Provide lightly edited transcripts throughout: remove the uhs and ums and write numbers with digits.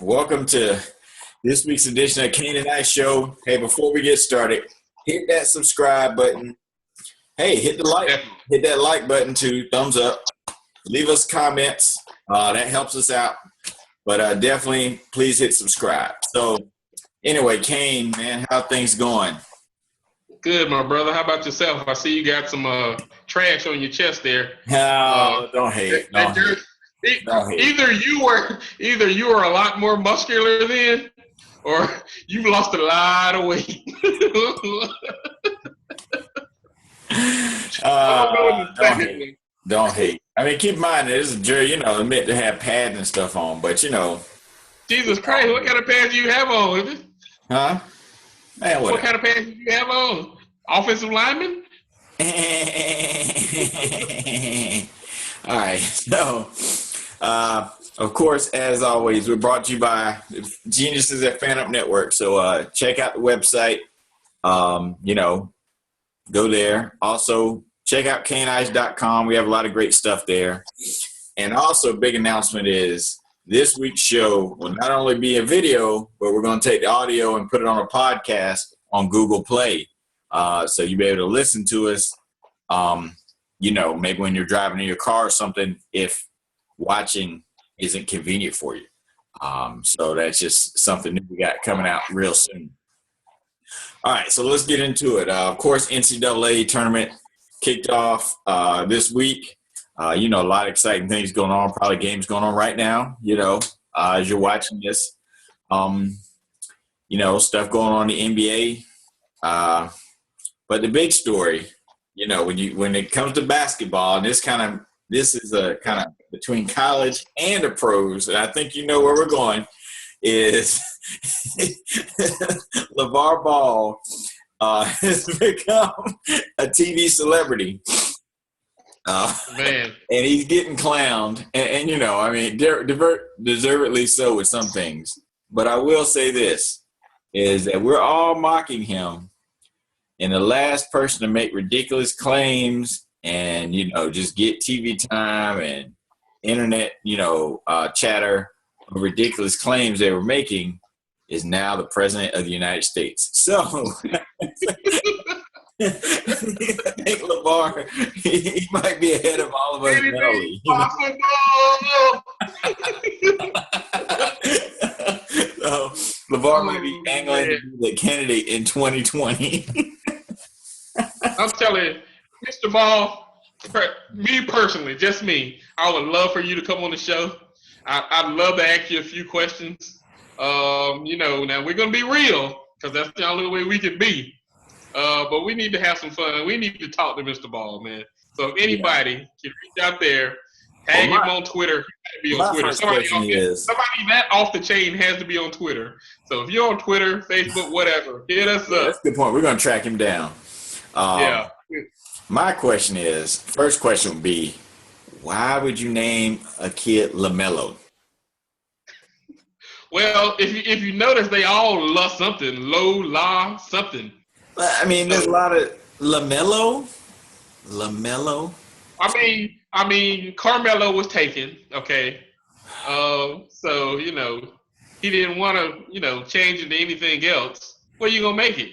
Welcome to this week's edition of Kane and I Show. Hey, before we get started, hit that subscribe button. Hey, hit that like button too. Thumbs up. Leave us comments. That helps us out. But definitely, please hit subscribe. So, anyway, Kane, man, how things going? Good, my brother. How about yourself? I see you got some trash on your chest there. Don't hate. Either you were a lot more muscular then, or you lost a lot of weight. Don't hate. I mean, keep in mind, this is a jury, meant to have pads and stuff on, but Jesus Christ, what kind of pads do you have on? Huh? Man, what kind of pads do you have on? Offensive lineman? All right. So, of course, as always, we're brought to you by Geniuses at FanUp Network. So check out the website. Go there. Also, check out caneeyes.com. We have a lot of great stuff there. And also, a big announcement is this week's show will not only be a video, but we're going to take the audio and put it on a podcast on Google Play. So you'll be able to listen to us, maybe when you're driving in your car or something, if watching isn't convenient for you. So that's just something new we got coming out real soon. All right, so let's get into it. Of course, NCAA tournament kicked off this week. A lot of exciting things going on, probably games going on right now, as you're watching this. Stuff going on in the NBA. But the big story, when it comes to basketball, and this is a kind of between college and the pros, and I think you know where we're going, is LeVar Ball has become a TV celebrity. Man. And he's getting clowned. And deservedly so with some things. But I will say this, is that we're all mocking him. And the last person to make ridiculous claims and, just get TV time and internet, chatter of ridiculous claims they were making is now the president of the United States. So I think LeVar, he might be ahead of all of us mentally. So LeVar might be angling to be the candidate in 2020. I'm telling you, Mr. Ball, me personally, just me, I would love for you to come on the show. I'd love to ask you a few questions. Now we're going to be real because that's the only way we can be. But we need to have some fun. We need to talk to Mr. Ball, man. So if anybody can reach out there, tag him on Twitter. He got to be on Twitter. Somebody that off the chain has to be on Twitter. So if you're on Twitter, Facebook, whatever, hit us up. That's a good point. We're going to track him down. Yeah. My first question would be, why would you name a kid LaMelo? Well, if you notice, they all love something. Something. I mean, there's a lot of LaMelo. I mean, Carmelo was taken. Okay. So he didn't want to change into anything else. Where you gonna make it?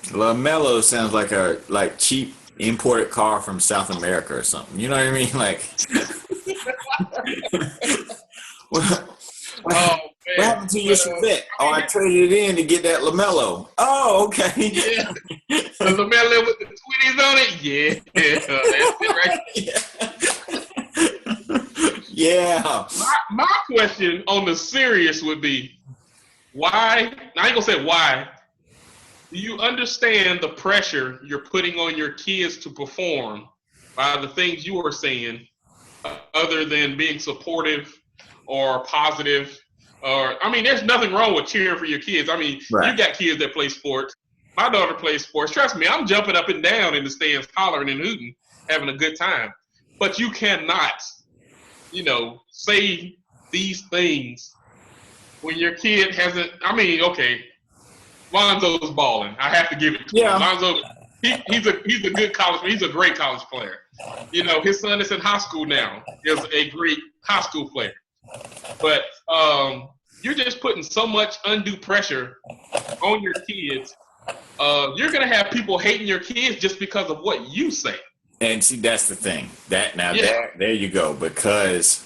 LaMelo sounds like cheap imported car from South America or something. You know what I mean? Like, what happened to your Chevette? I traded it in to get that LaMelo. Oh, okay. Yeah. The LaMelo with the 20s on it? Yeah. That's it right. Yeah. My question on the serious would be, why? I ain't going to say why. Do you understand the pressure you're putting on your kids to perform by the things you are saying, other than being supportive or positive? There's nothing wrong with cheering for your kids. I mean, right. You got kids that play sports. My daughter plays sports. Trust me, I'm jumping up and down in the stands, hollering and hooting, having a good time. But you cannot, say these things when your kid hasn't. Okay, Lonzo's balling. I have to give it to him. Lonzo, he's a good college. He's a great college player. His son is in high school now. Is a great high school player. But you're just putting so much undue pressure on your kids. You're gonna have people hating your kids just because of what you say. And see, that's the thing. There you go. Because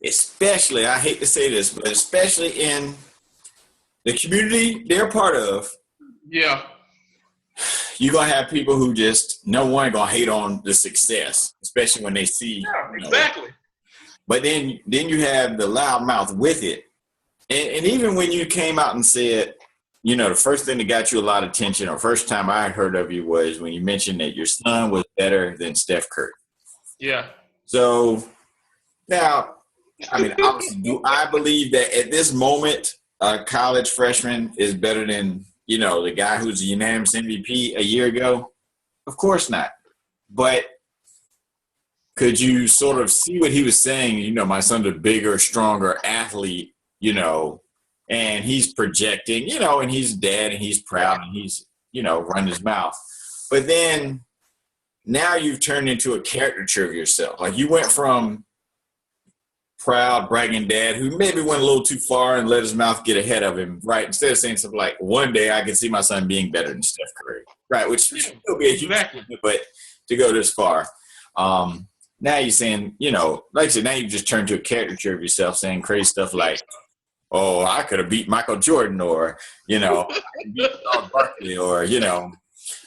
especially, I hate to say this, but especially in the community they're part of, yeah, you're gonna have people who just no one gonna hate on the success, especially when they see. Yeah, exactly. But then you have the loudmouth with it, and even when you came out and said, the first thing that got you a lot of attention, or first time I heard of you, was when you mentioned that your son was better than Steph Curry. Yeah. So now, I mean, obviously, do I believe that at this moment, a college freshman is better than, the guy who's a unanimous MVP a year ago? Of course not. But could you sort of see what he was saying? My son's a bigger, stronger athlete, and he's projecting, and he's dad and he's proud and he's, run his mouth. But then now you've turned into a caricature of yourself. Like you went from proud, bragging dad who maybe went a little too far and let his mouth get ahead of him, right? Instead of saying something like, one day I can see my son being better than Steph Curry, right? Which would still be a huge thing, but to go this far. Now you're saying, like I said, now you just turned to a caricature of yourself saying crazy stuff like, oh, I could have beat Michael Jordan, or, I could beat Charles Barkley, or,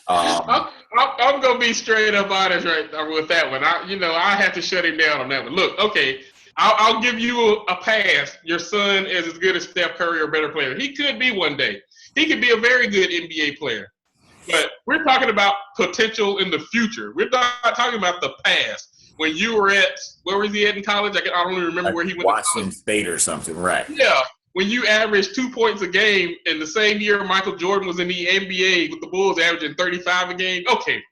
I'm going to be straight up honest right with that one. I have to shut him down on that one. Look, okay, I'll give you a pass. Your son is as good as Steph Curry or a better player. He could be one day. He could be a very good NBA player. But we're talking about potential in the future. We're not talking about the past. When you were where was he at in college? I don't even remember where he went. Washington State or something, right? Yeah. When you averaged 2 points a game in the same year Michael Jordan was in the NBA with the Bulls averaging 35 a game. Okay.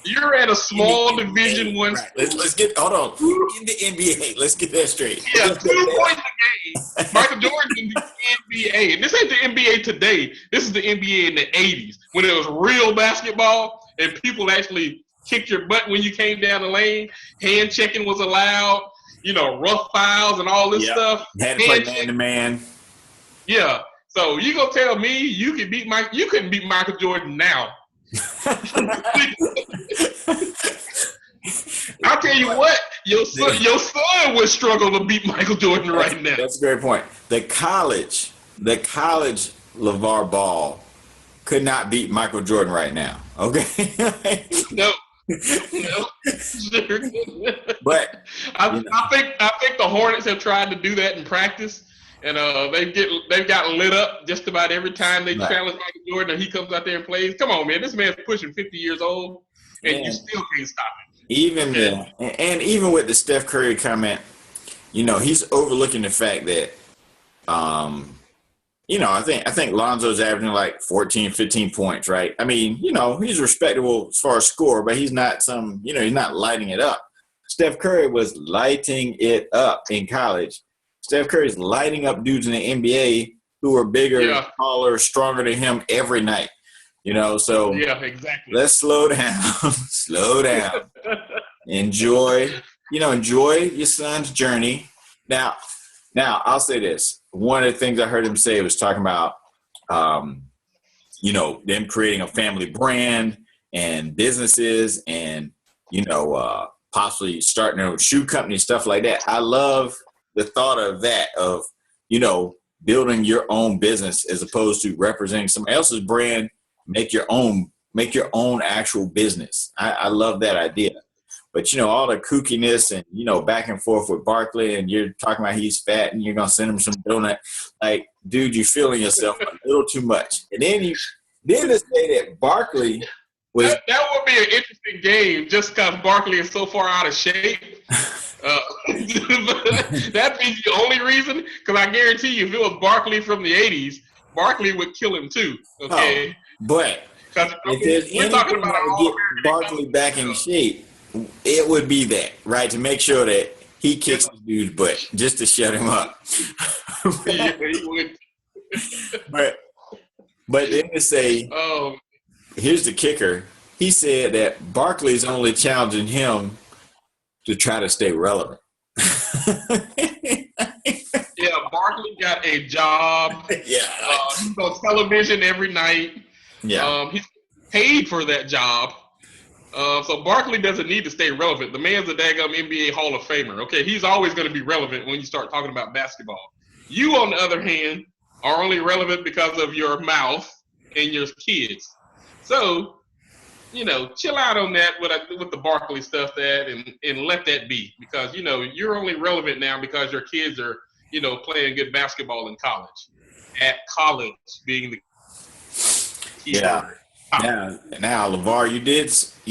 You're at a small Division I. Right. Let's get, hold on. In the NBA, let's get that straight. Yeah, 2 points a game. Michael Jordan in the NBA. And this ain't the NBA today. This is the NBA in the 80s when it was real basketball and people actually kicked your butt when you came down the lane. Hand checking was allowed. Rough fouls and all this stuff. You had to play man-to-man. Yeah. So you gonna tell me you couldn't beat Michael Jordan now. I'll tell you what, your son would struggle to beat Michael Jordan right now. That's a great point. The college LeVar Ball could not beat Michael Jordan right now. Okay. No. But I think the Hornets have tried to do that in practice, and they've gotten lit up just about every time they challenge Michael Jordan, and he comes out there and plays. Come on, man, this man's pushing 50 years old, and you still can't stop him. Even with the Steph Curry comment, he's overlooking the fact that, I think Lonzo's averaging like 14, 15 points, right? I mean, he's respectable as far as score, but he's not he's not lighting it up. Steph Curry was lighting it up in college. Steph Curry's lighting up dudes in the NBA who are bigger, taller, stronger than him every night. So yeah, exactly. Let's slow down. Slow down. Enjoy your son's journey. Now I'll say this. One of the things I heard him say was talking about, them creating a family brand and businesses and, possibly starting a shoe company, stuff like that. I love the thought of that, of, building your own business as opposed to representing somebody else's brand. Make your own actual business. I love that idea. But, all the kookiness and, back and forth with Barkley, and you're talking about he's fat and you're going to send him some donut. Like, dude, you're feeling yourself a little too much. And then to say that Barkley was – that would be an interesting game just because Barkley is so far out of shape. That'd be the only reason, because I guarantee you if it was Barkley from the 80s, Barkley would kill him too. Okay. Oh, but if there's anything that would get Barkley back in shape, it would be that, right? To make sure that he kicks the dude's butt just to shut him up. Yeah, he would. But then to say, here's the kicker. He said that Barkley's only challenging him to try to stay relevant. Yeah, Barkley got a job. Yeah. He's on television every night. Yeah. He's paid for that job. So Barkley doesn't need to stay relevant. The man's a daggum NBA Hall of Famer. Okay, he's always going to be relevant when you start talking about basketball. You, on the other hand, are only relevant because of your mouth and your kids. So, chill out on that with the Barkley stuff and let that be, because you're only relevant now because your kids are playing good basketball in college. At college being the key word. Now, LeVar, you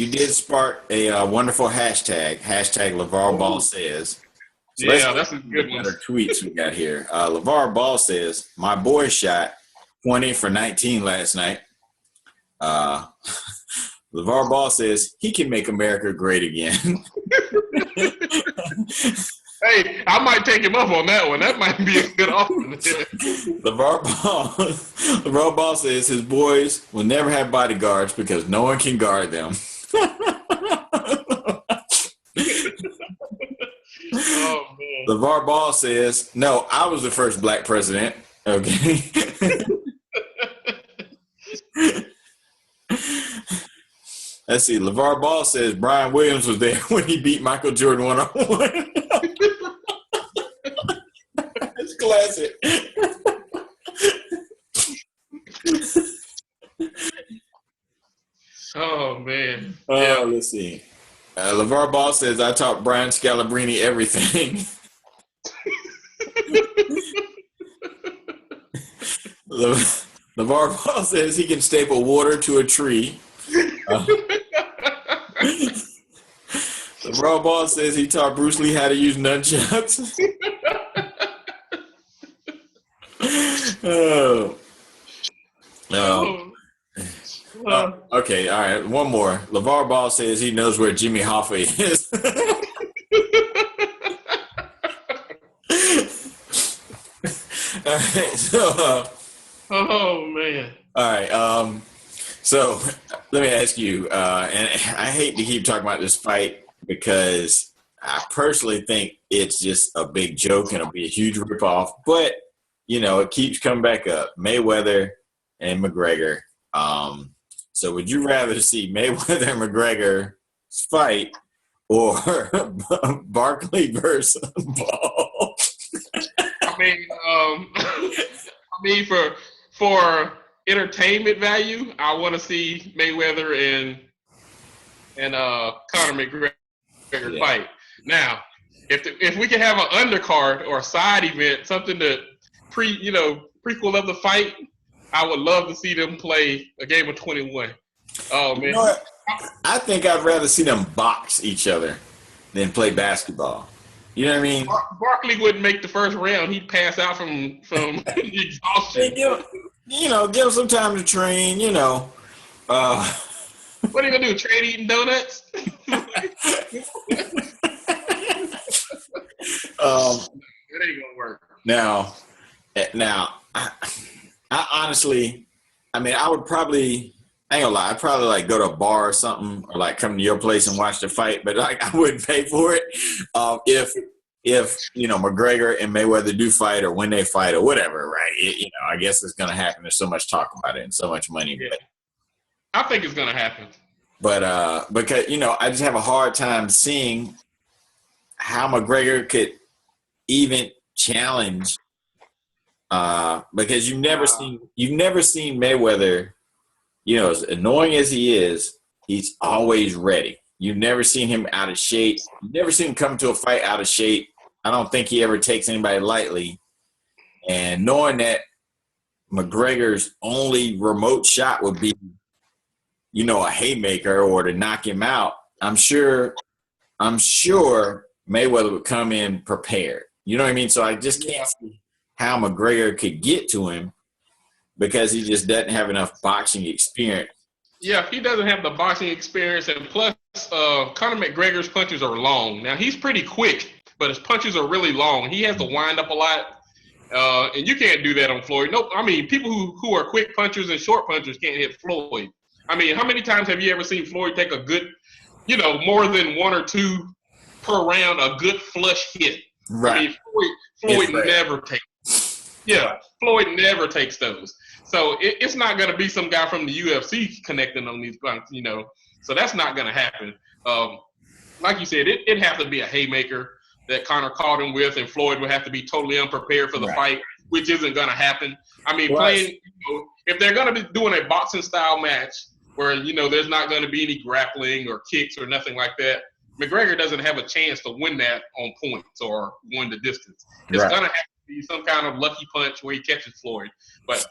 did spark a wonderful hashtag LeVar Ball says. So that's a good one. Better tweets we got here. LeVar Ball says, my boy shot 20 for 19 last night. LeVar Ball says he can make America great again. Hey, I might take him up on that one. That might be a good offer. LeVar Ball says his boys will never have bodyguards because no one can guard them. Oh, man. LeVar Ball says, no, I was the first black president. Okay. Let's see. LeVar Ball says Brian Williams was there when he beat Michael Jordan 1-on-1. That's classic. Oh, man. Let's see. LeVar Ball says I taught Brian Scalabrine everything. LeVar Ball says he can staple water to a tree. LeVar Ball says he taught Bruce Lee how to use nunchucks. Okay, all right. One more. LeVar Ball says he knows where Jimmy Hoffa is. All right, so. Oh, man. All right. So let me ask you, and I hate to keep talking about this fight because I personally think it's just a big joke and it'll be a huge ripoff, but it keeps coming back up. Mayweather and McGregor. So would you rather see Mayweather and McGregor fight or Barkley versus Ball? I mean, for entertainment value, I want to see Mayweather and Conor McGregor fight. Now, if we can have an undercard or a side event, something to prequel of the fight, I would love to see them play a game of 21. Oh, man. You know what? I think I'd rather see them box each other than play basketball. You know what I mean? Barkley wouldn't make the first round. He'd pass out from exhaustion. Give him some time to train, What are you going to do, trade eating donuts? It ain't going to work. Now, I honestly, I would probably, I ain't gonna lie, I'd probably go to a bar or something, or come to your place and watch the fight, but I wouldn't pay for it. If McGregor and Mayweather do fight or when they fight or whatever, right? I guess it's gonna happen. There's so much talk about it and so much money. Yeah. I think it's gonna happen. But because I just have a hard time seeing how McGregor could even challenge. Because you've never seen Mayweather, as annoying as he is, he's always ready. You've never seen him out of shape. You've never seen him come to a fight out of shape. I don't think he ever takes anybody lightly. And knowing that McGregor's only remote shot would be, a haymaker or to knock him out, I'm sure Mayweather would come in prepared. You know what I mean? So I just can't see how McGregor could get to him because he just doesn't have enough boxing experience. Yeah, he doesn't have the boxing experience, and plus, Conor McGregor's punches are long. Now, he's pretty quick, but his punches are really long. He has to wind up a lot, and you can't do that on Floyd. Nope. People who are quick punchers and short punchers can't hit Floyd. How many times have you ever seen Floyd take a good, more than one or two per round, a good flush hit? Right. Floyd never takes. Yeah, Floyd never takes those. So it's not going to be some guy from the UFC connecting on these punches, So that's not going to happen. Like you said, it'd have to be a haymaker that Conor caught him with, and Floyd would have to be totally unprepared for the fight, which isn't going to happen. I mean, if they're going to be doing a boxing style match where there's not going to be any grappling or kicks or nothing like that, McGregor doesn't have a chance to win that on points or win the distance. It's going to have to be some kind of lucky punch where he catches Floyd. But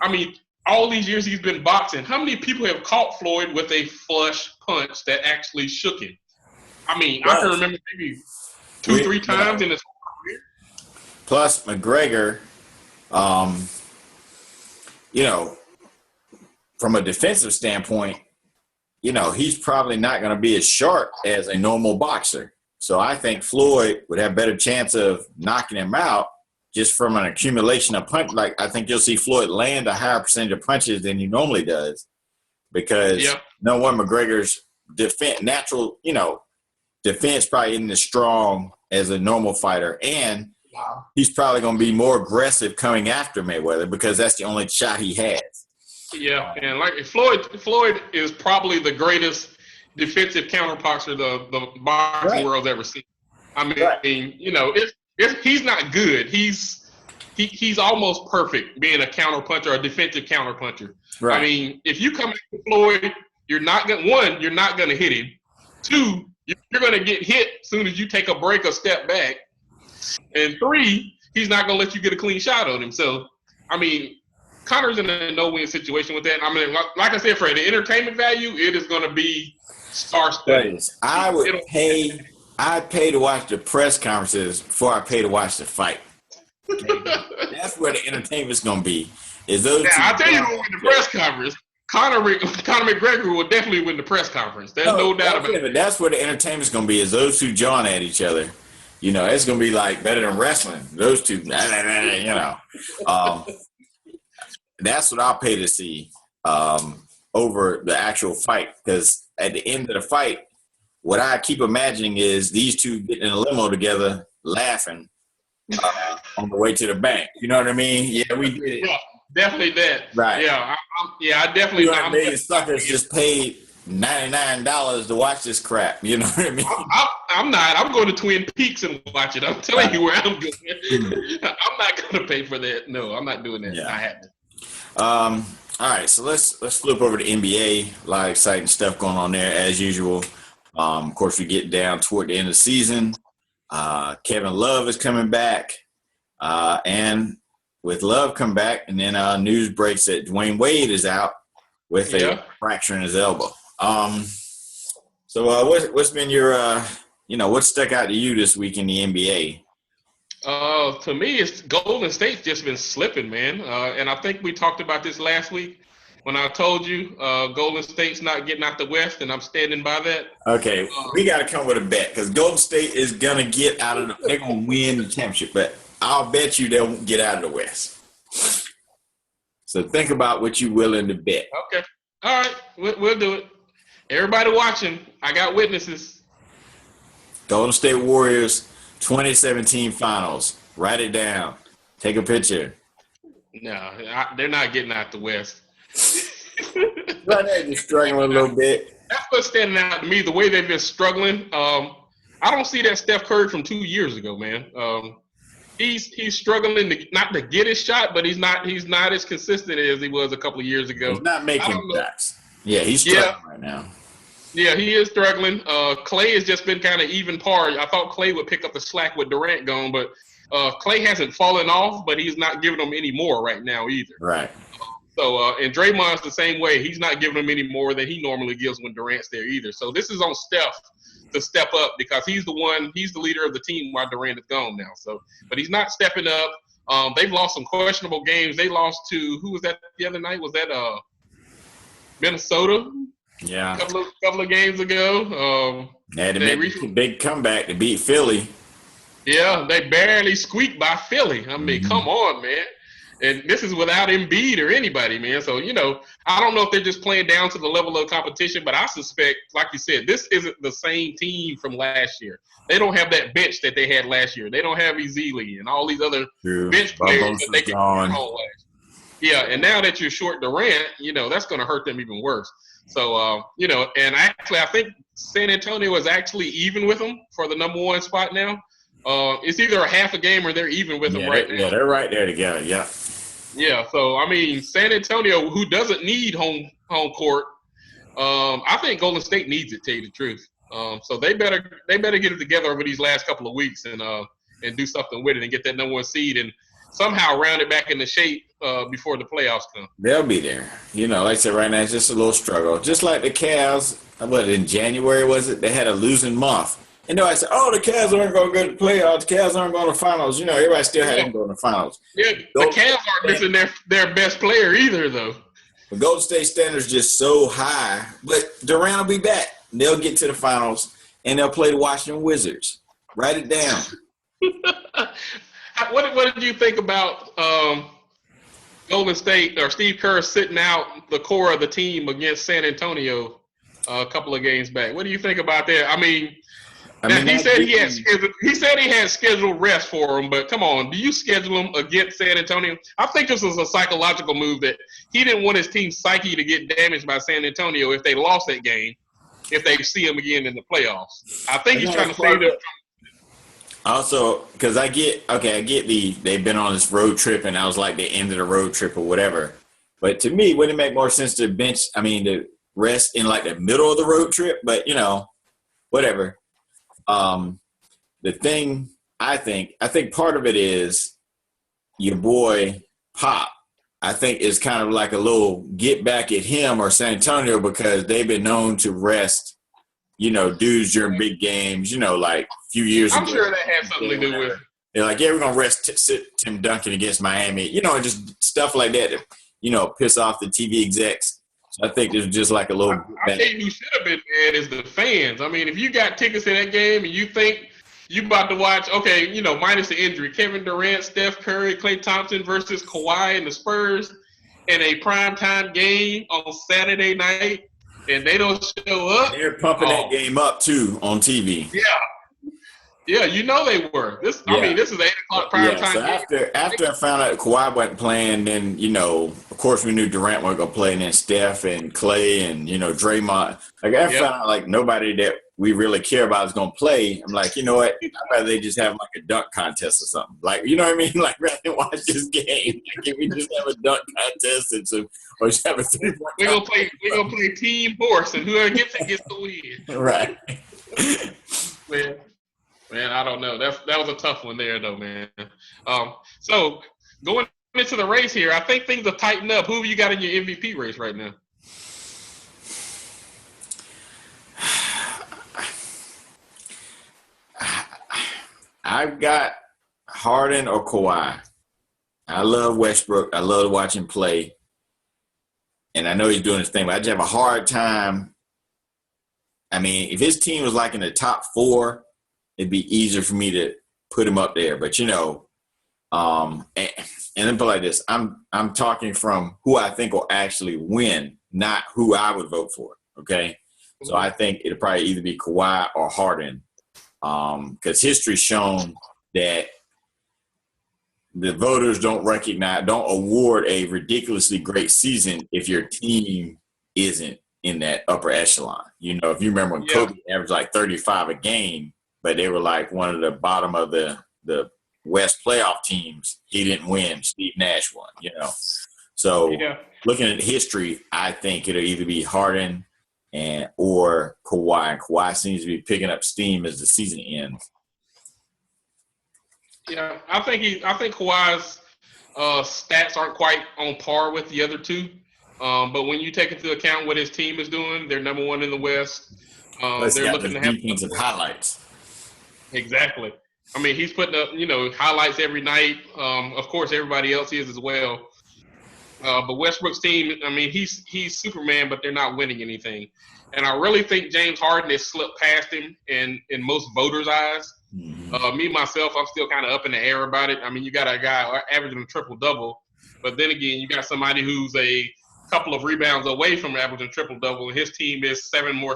I mean, all these years he's been boxing, how many people have caught Floyd with a flush punch that actually shook him? I mean, I can remember maybe 2-3 times in his whole career. Plus, McGregor, from a defensive standpoint, he's probably not going to be as sharp as a normal boxer. So I think Floyd would have a better chance of knocking him out just from an accumulation of punch. Like, I think you'll see Floyd land a higher percentage of punches than he normally does because no one McGregor's natural defense probably isn't as strong as a normal fighter. And he's probably going to be more aggressive coming after Mayweather because that's the only shot he has. Yeah, and like Floyd is probably the greatest defensive counterboxer the boxing world's ever seen. I mean, he's not good. He's almost perfect being a counterpuncher, a defensive counterpuncher. Right. I mean, if you come at Floyd, you're not gonna hit him. 2, you're gonna get hit as soon as you take a break or step back. And 3, he's not gonna let you get a clean shot on him. So, I mean, Conor's in a no-win situation with that. I mean, like I said, for the entertainment value, it is going to be star-studded. I'd pay to watch the press conferences before I pay to watch the fight. That's where the entertainment's going to be. I'll tell you who will win the press conference. Conor McGregor will definitely win the press conference. There's no doubt about it. That's where the entertainment's going to be, is those two jawing at each other. It's going to be like better than wrestling. Those two, that's what I'll pay to see over the actual fight, because at the end of the fight, what I keep imagining is these two getting in a limo together, laughing on the way to the bank. You know what I mean? Yeah, we did it. Yeah, definitely that. Right. Yeah, I definitely. A million suckers just paid $99 to watch this crap. You know what I mean? I'm not. I'm going to Twin Peaks and watch it. I'm telling you where I'm going. I'm not going to pay for that. No, I'm not doing that. Yeah. I haven't. All right, so let's flip over to NBA. A lot of exciting stuff going on there as usual. Of course, we get down toward the end of the season. Kevin Love is coming back, and with Love come back, and then news breaks that Dwayne Wade is out with a fracture in his elbow. So what's been your what stuck out to you this week in the NBA? To me, it's Golden State's just been slipping, man. And I think we talked about this last week when I told you Golden State's not getting out the West, and I'm standing by that. Okay, we got to come with a bet because Golden State is going to get out of they're going to win the championship, but I'll bet you they won't get out of the West. So think about what you're willing to bet. Okay. All right. We'll do it. Everybody watching, I got witnesses. Golden State Warriors 2017 finals. Write it down. Take a picture. No, they're not getting out the West. Right now, just struggling a little bit. That's what's standing out to me, the way they've been struggling. I don't see that Steph Curry from 2 years ago, man. He's struggling not to get his shot, but he's not as consistent as he was a couple of years ago. He's not making shots. Yeah, he's struggling right now. Yeah, he is struggling. Clay has just been kind of even par. I thought Clay would pick up the slack with Durant gone, but Clay hasn't fallen off, but he's not giving them any more right now either. Right. So, and Draymond's the same way. He's not giving them any more than he normally gives when Durant's there either. So this is on Steph to step up because he's the leader of the team while Durant is gone now. So, but he's not stepping up. They've lost some questionable games. They lost to, who was that the other night? Was that Minnesota? Yeah. A couple of games ago. They made a big comeback to beat Philly. Yeah, they barely squeaked by Philly. I mean, come on, man. And this is without Embiid or anybody, man. So, I don't know if they're just playing down to the level of competition, but I suspect, like you said, this isn't the same team from last year. They don't have that bench that they had last year. They don't have Ezeli and all these other bench players that they can count on last year. Yeah, and now that you're short Durant, that's going to hurt them even worse. So, and actually I think San Antonio is actually even with them for the number one spot now. It's either a half a game or they're even with them right now. Yeah, they're right there together, yeah. Yeah, so, San Antonio, who doesn't need home court, I think Golden State needs it, to tell you the truth. So they better get it together over these last couple of weeks and do something with it and get that number one seed and somehow round it back into shape before the playoffs come. They'll be there. Like I said, right now it's just a little struggle. Just like the Cavs, in January was it? They had a losing month. And I said, the Cavs aren't going to go to the playoffs. The Cavs aren't going to the finals. Everybody still had them going to the finals. Yeah, the Cavs aren't missing their best player either, though. The Golden State standard's just so high. But Durant will be back. They'll get to the finals, and they'll play the Washington Wizards. Write it down. What did you think about Golden State or Steve Kerr sitting out the core of the team against San Antonio a couple of games back? What do you think about that? He said he had scheduled rest for him, but come on, do you schedule him against San Antonio? I think this was a psychological move that he didn't want his team's psyche to get damaged by San Antonio if they lost that game, if they see him again in the playoffs. I think he's trying to save them. Also, because I get they've been on this road trip and I was like the end of the road trip or whatever. But to me, wouldn't it make more sense to to rest in like the middle of the road trip? But, whatever. The thing I think part of it is your boy Pop. I think is kind of like a little get back at him or San Antonio because they've been known to rest, dudes during big games, like a few years ago. I'm sure that had something to do with it. They're like, we're going to rest Tim Duncan against Miami, just stuff like that, piss off the TV execs. So I think there's just like a little. I think who should have been mad is the fans. If you got tickets to that game and you think you about to watch, minus the injury, Kevin Durant, Steph Curry, Klay Thompson versus Kawhi and the Spurs in a primetime game on Saturday night, and they don't show up. They're pumping that game up too on TV. Yeah, they were. This is 8 o'clock prime time. So after I found out Kawhi wasn't playing, then of course we knew Durant wasn't gonna play, and then Steph and Klay and Draymond. Like I found out like nobody that we really care about is gonna play. I'm like, you know what? I'd rather they just have like a dunk contest or something. Like, you know what I mean? Like rather than watch this game, like, if we just have a dunk contest or just have a 3-point. We're gonna play team horse, and whoever gets it gets the win. Right. Man, I don't know. That was a tough one there, though, man. So going into the race here, I think things are tightened up. Who have you got in your MVP race right now? I've got Harden or Kawhi. I love Westbrook. I love watching play. And I know he's doing his thing, but I just have a hard time. If his team was like in the top 4, it'd be easier for me to put him up there. But, and then put it like this. I'm talking from who I think will actually win, not who I would vote for, okay? So I think it'll probably either be Kawhi or Harden because history's shown that the voters don't award a ridiculously great season if your team isn't in that upper echelon. If you remember when Kobe averaged like 35 a game, but they were like one of the bottom of the West playoff teams. He didn't win. Steve Nash won, So looking at history, I think it'll either be Harden or Kawhi. And Kawhi seems to be picking up steam as the season ends. Yeah, I think Kawhi's stats aren't quite on par with the other two. But when you take into account what his team is doing, they're number 1 in the West. They're looking to have defensive highlights. Exactly. He's putting up, highlights every night. Of course, everybody else is as well. But Westbrook's team, he's Superman, but they're not winning anything. And I really think James Harden has slipped past him in most voters' eyes. Mm-hmm. Me, myself, I'm still kind of up in the air about it. You got a guy averaging a triple-double But then again, you got somebody who's a couple of rebounds away from averaging triple-double, and his team is 8 more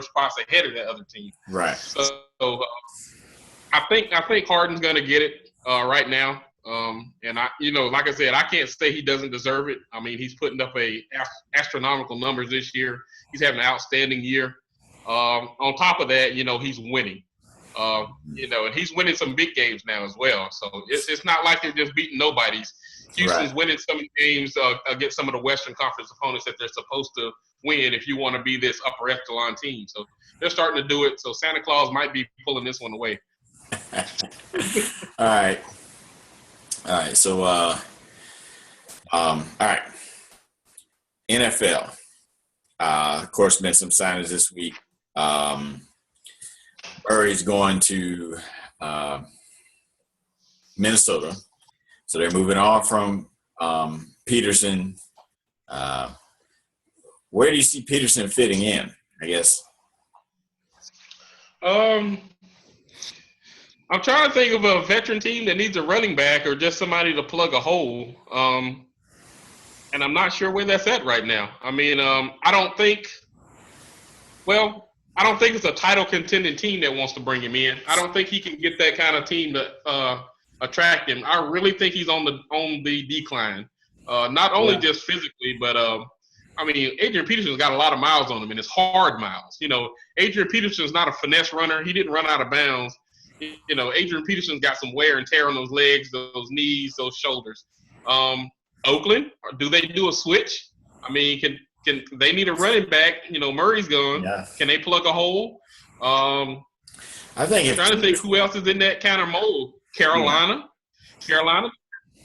spots ahead of that other team. Right. So I think Harden's going to get it right now. And like I said, I can't say he doesn't deserve it. I mean, he's putting up astronomical numbers this year. He's having an outstanding year. On top of that, he's winning. And he's winning some big games now as well. So it's not like they're just beating nobodies. Houston's winning some games against some of the Western Conference opponents that they're supposed to win if you want to be this upper echelon team. So they're starting to do it. So Santa Claus might be pulling this one away. All right. So, all right. NFL. Of course, been some signings this week. Murray's going to Minnesota. So they're moving on from Peterson. Where do you see Peterson fitting in, I guess? I'm trying to think of a veteran team that needs a running back or just somebody to plug a hole. And I'm not sure where that's at right now. I mean, I don't think it's a title contending team that wants to bring him in. I don't think he can get that kind of team to attract him. I really think he's on the decline. Not only just physically, but Adrian Peterson's got a lot of miles on him, and it's hard miles. Adrian Peterson's not a finesse runner. He didn't run out of bounds. Adrian Peterson's got some wear and tear on those legs, those knees, those shoulders. Oakland, do they do a switch? I mean, can they need a running back? Murray's gone. Yeah. Can they plug a hole? I think I'm trying to think who else is in that kind of mold. Carolina.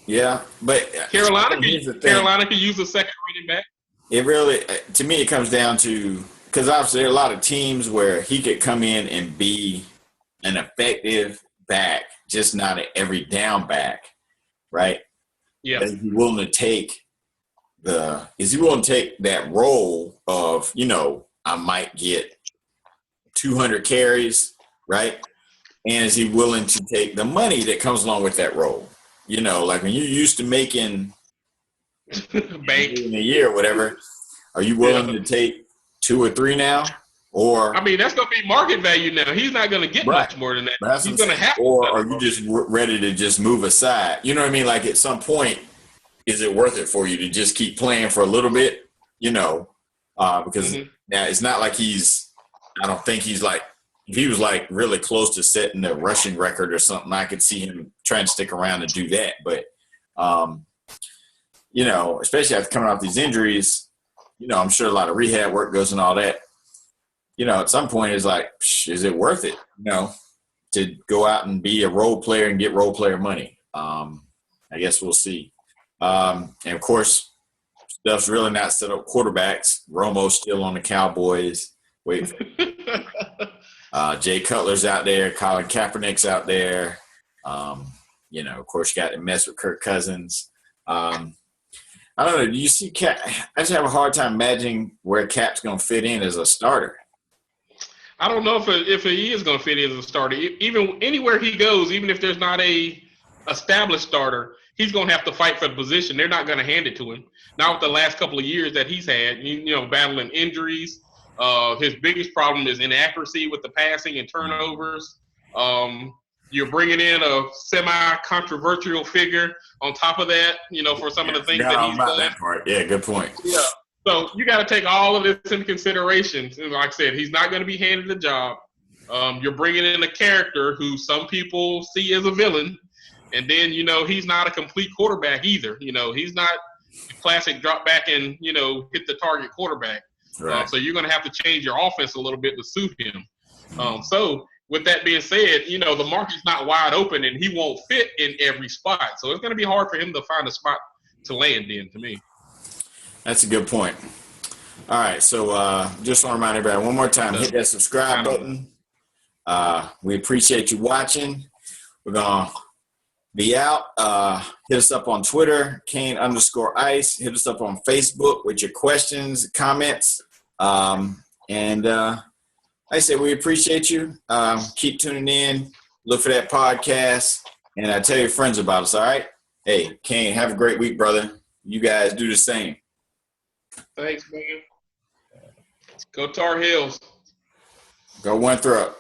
Yeah, but Carolina could use a second running back. It really, to me, it comes down to because obviously there are a lot of teams where he could come in and be an effective back, just not an every down back, right? Yeah. Is he willing to take that role of, I might get 200 carries, right? And is he willing to take the money that comes along with that role? Like when you're used to making bank in a year or whatever, are you willing to take 2 or 3 now? Or that's going to be market value now. He's not going to get much more than that. He's going to have. Or are you just ready to just move aside? You know what I mean? Like at some point, is it worth it for you to just keep playing for a little bit? Because now it's not like I don't think he's like, if he was like really close to setting the rushing record or something, I could see him trying to stick around and do that. But, especially after coming off these injuries, I'm sure a lot of rehab work goes and all that. At some point it's like, is it worth it, to go out and be a role player and get role player money? I guess we'll see. And of course, stuff's really not set up quarterbacks. Romo's still on the Cowboys. Jay Cutler's out there. Colin Kaepernick's out there. Of course, you got to mess with Kirk Cousins. I don't know. Do you see Cap? I just have a hard time imagining where Cap's going to fit in as a starter. I don't know if he is going to fit in as a starter. Even anywhere he goes, even if there's not a established starter, he's going to have to fight for the position. They're not going to hand it to him. Not with the last couple of years that he's had, battling injuries. His biggest problem is inaccuracy with the passing and turnovers. You're bringing in a semi-controversial figure on top of that, for some of the things that he's done. That part. Yeah, good point. Yeah. So you got to take all of this into consideration. Like I said, he's not going to be handed the job. You're bringing in a character who some people see as a villain. And then, he's not a complete quarterback either. He's not the classic drop back and, hit the target quarterback. Right. So you're going to have to change your offense a little bit to suit him. So with that being said, the market's not wide open and he won't fit in every spot. So it's going to be hard for him to find a spot to land in, to me. That's a good point. All right. So just want to remind everybody one more time, hit that subscribe button. We appreciate you watching. We're going to be out. Hit us up on Twitter, Kane_Ice. Hit us up on Facebook with your questions, comments. And like I said, we appreciate you. Keep tuning in. Look for that podcast. And tell your friends about us, all right? Hey, Kane, have a great week, brother. you guys do the same. Thanks, man. Go Tar Heels. Go Winthrop.